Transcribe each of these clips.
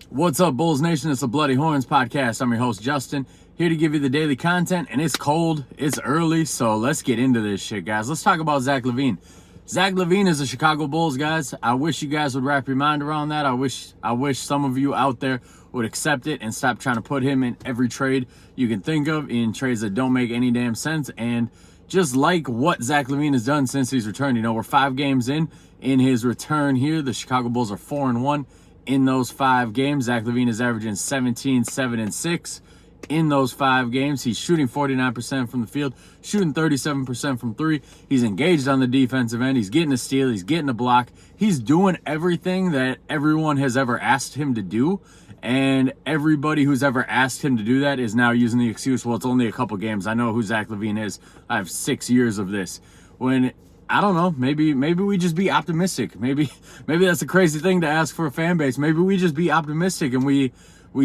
What's up, Bulls Nation? It's the Bloody Horns podcast. I'm your host, Justin, here to give you the daily content, and it's cold, it's early, so let's get into this shit, guys. Let's talk about Zach Lavine. Zach Lavine is a Chicago Bulls, guys. I wish you guys would wrap your mind around that. I wish some of you out there would accept it and stop trying to put him in every trade you can think of, in trades that don't make any damn sense, and just like what Zach Lavine has done since he's returned. You know, we're 5 games in his return here. The Chicago Bulls are 4-1. In those 5 games, Zach Lavine is averaging 17, 7, and 6. In those 5 games, he's shooting 49% from the field, shooting 37% from 3. He's engaged on the defensive end. He's getting a steal. He's getting a block. He's doing everything that everyone has ever asked him to do. And everybody who's ever asked him to do that is now using the excuse, well, it's only a couple games. I know who Zach Lavine is. I have 6 years of this. When I don't know, maybe we just be optimistic. Maybe that's a crazy thing to ask for a fan base. Maybe we just be optimistic and we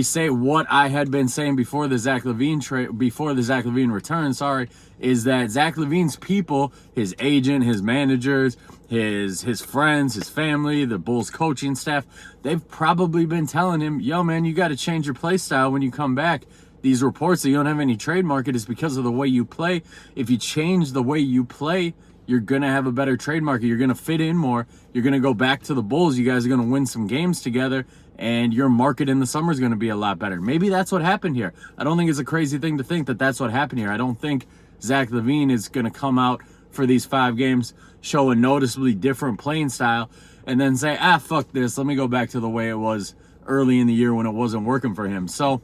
say what I had been saying before the Zach Lavine return, is that Zach Lavine's people, his agent, his managers, his friends, his family, the Bulls coaching staff, they've probably been telling him, yo man, you got to change your play style when you come back. These reports that you don't have any trade market is because of the way you play. If you change the way you play, you're going to have a better trade market. You're going to fit in more. You're going to go back to the Bulls. You guys are going to win some games together, and your market in the summer is going to be a lot better. Maybe that's what happened here. I don't think it's a crazy thing to think that that's what happened here. I don't think Zach Lavine is going to come out for these 5 games, show a noticeably different playing style, and then say, fuck this. Let me go back to the way it was early in the year when it wasn't working for him. So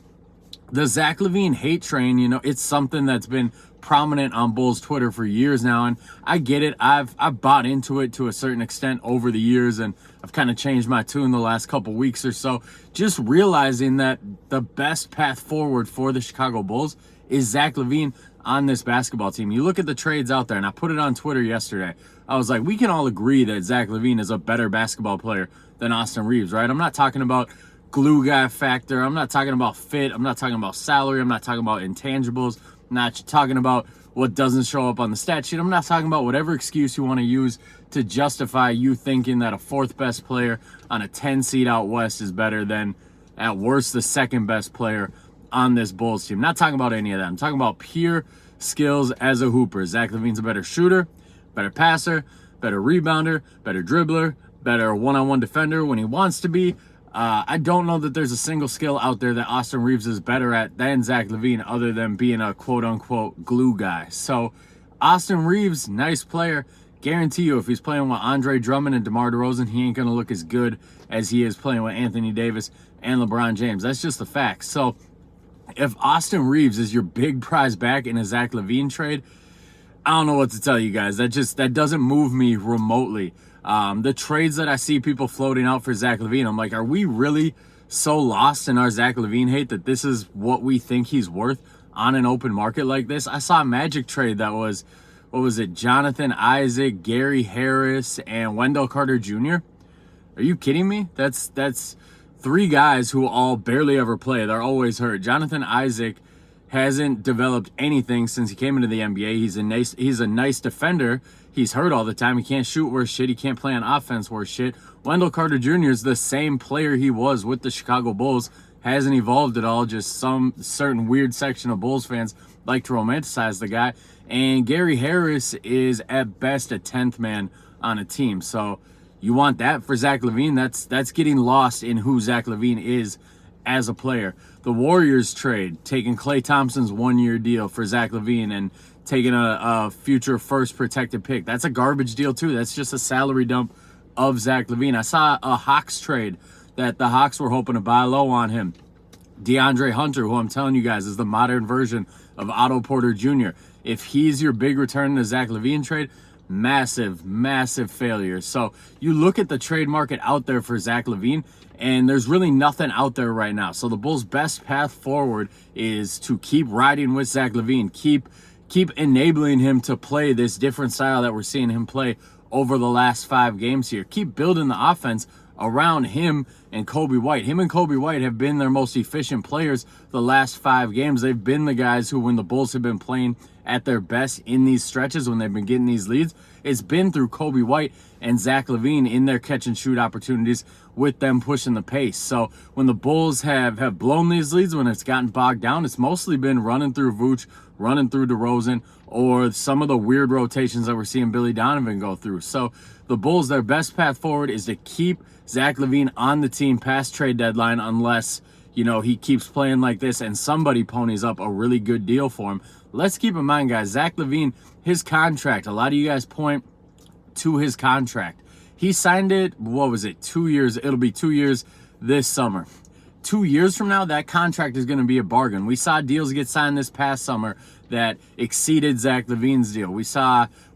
the Zach Lavine hate train, you know, it's something that's been prominent on Bulls Twitter for years now, and I get it. I've bought into it to a certain extent over the years, and I've kind of changed my tune the last couple weeks or so, just realizing that the best path forward for the Chicago Bulls is Zach Lavine on this basketball team. You look at the trades out there, and I put it on Twitter yesterday. I was like, we can all agree that Zach Lavine is a better basketball player than Austin Reaves, right? I'm not talking about glue guy factor. I'm not talking about fit. I'm not talking about salary. I'm not talking about intangibles. I'm not talking about what doesn't show up on the stat sheet. I'm not talking about whatever excuse you want to use to justify you thinking that a 4th best player on a 10 seed out west is better than, at worst, the 2nd best player on this Bulls team. I'm not talking about any of that. I'm talking about pure skills as a hooper. Zach Lavine's a better shooter, better passer, better rebounder, better dribbler, better one-on-one defender when he wants to be. I don't know that there's a single skill out there that Austin Reaves is better at than Zach Lavine, other than being a quote-unquote glue guy. So Austin Reaves, nice player. Guarantee you, if he's playing with Andre Drummond and DeMar DeRozan, he ain't going to look as good as he is playing with Anthony Davis and LeBron James. That's just a fact. So if Austin Reaves is your big prize back in a Zach Lavine trade, I don't know what to tell you guys. That doesn't move me remotely. The trades that I see people floating out for Zach Lavine, I'm like, are we really so lost in our Zach Lavine hate that this is what we think he's worth on an open market like this? I saw a Magic trade that was, what was it, Jonathan Isaac, Gary Harris, and Wendell Carter Jr.? Are you kidding me? That's 3 guys who all barely ever play. They're always hurt. Jonathan Isaac hasn't developed anything since he came into the NBA. He's a nice defender. He's hurt all the time. He can't shoot worth shit. He can't play on offense worth shit. Wendell Carter Jr. is the same player he was with the Chicago Bulls. Hasn't evolved at all. Just some certain weird section of Bulls fans like to romanticize the guy. And Gary Harris is at best a 10th man on a team. So you want that for Zach Lavine? That's getting lost in who Zach Lavine is as a player. The Warriors trade, taking Klay Thompson's 1-year deal for Zach Lavine and taking a future first protected pick. That's a garbage deal too. That's just a salary dump of Zach Lavine. I saw a Hawks trade that the Hawks were hoping to buy low on him. DeAndre Hunter, who I'm telling you guys is the modern version of Otto Porter Jr. If he's your big return in the Zach Lavine trade, massive failure. So you look at the trade market out there for Zach Lavine, and there's really nothing out there right now. So the Bulls' best path forward is to keep riding with Zach Lavine, keep enabling him to play this different style that we're seeing him play over the last 5 games here. Keep building the offense around him and Kobe White. Him and Kobe White have been their most efficient players the last 5 games. They've been the guys who, when the Bulls have been playing at their best in these stretches, when they've been getting these leads, it's been through Kobe White and Zach Lavine in their catch and shoot opportunities with them pushing the pace. So when the Bulls have blown these leads, when it's gotten bogged down, it's mostly been running through Vooch, running through DeRozan, or some of the weird rotations that we're seeing Billy Donovan go through. So the Bulls, their best path forward is to keep Zach Lavine on the team past trade deadline, unless, you know, he keeps playing like this and somebody ponies up a really good deal for him. Let's keep in mind, guys, Zach Lavine, his contract, a lot of you guys point to his contract. He signed it, what was it, 2 years? It'll be 2 years this summer. 2 years from now, that contract is going to be a bargain. We saw deals get signed this past summer that exceeded Zach Lavine's deal.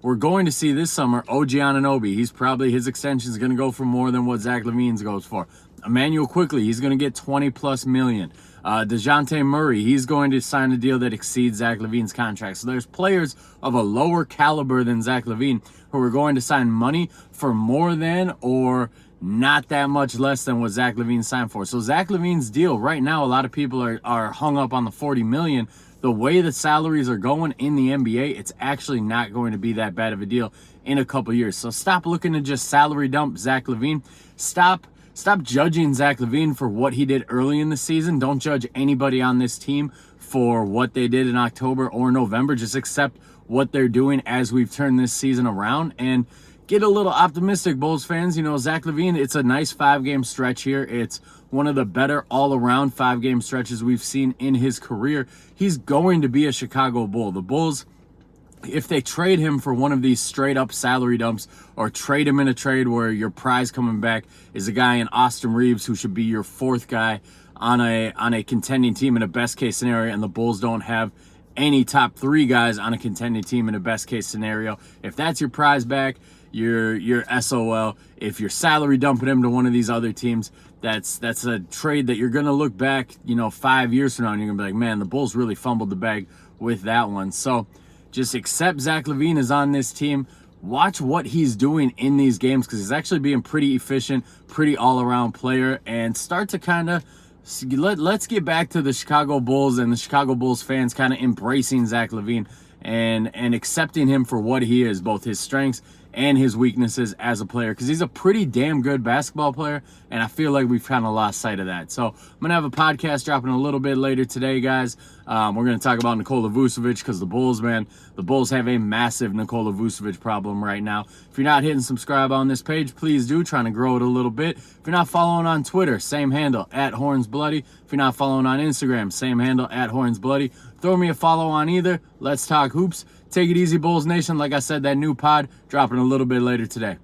We're going to see this summer OG Anunoby. His extension is going to go for more than what Zach Lavine's goes for. Emmanuel Quickly, he's going to get 20 plus million. DeJounte Murray, he's going to sign a deal that exceeds Zach Lavine's contract. So there's players of a lower caliber than Zach Lavine who are going to sign money for more than or not that much less than what Zach Lavine signed for. So Zach Lavine's deal right now, a lot of people are hung up on the 40 million. The way the salaries are going in the NBA, it's actually not going to be that bad of a deal in a couple years. So stop looking to just salary dump Zach Lavine. Stop judging Zach Lavine for what he did early in the season. Don't judge anybody on this team for what they did in October or November. Just accept what they're doing as we've turned this season around and get a little optimistic, Bulls fans. You know, Zach Lavine, it's a nice 5-game stretch here. It's one of the better all-around 5-game stretches we've seen in his career. He's going to be a Chicago Bull. The Bulls, if they trade him for one of these straight-up salary dumps or trade him in a trade where your prize coming back is a guy in Austin Reeves who should be your 4th guy on a contending team in a best-case scenario, and the Bulls don't have any top 3 guys on a contending team in a best-case scenario, if that's your prize back, you're SOL. If you're salary dumping him to one of these other teams, that's a trade that you're going to look back, 5 years from now, and you're going to be like, man, the Bulls really fumbled the bag with that one. So just accept Zach Lavine is on this team. Watch what he's doing in these games, because he's actually being pretty efficient, pretty all-around player, and start to kind of let's get back to the Chicago Bulls and the Chicago Bulls fans kind of embracing Zach Lavine and accepting him for what he is, both his strengths and his weaknesses as a player, because he's a pretty damn good basketball player, and I feel like we've kind of lost sight of that. So I'm going to have a podcast dropping a little bit later today, guys. We're going to talk about Nikola Vucevic, because the Bulls have a massive Nikola Vucevic problem right now. If you're not hitting subscribe on this page, please do, trying to grow it a little bit. If you're not following on Twitter, same handle, @HornsBloody. If you're not following on Instagram, same handle, @HornsBloody. Throw me a follow on either. Let's talk hoops. Take it easy, Bulls Nation. Like I said, that new pod dropping a little bit later today.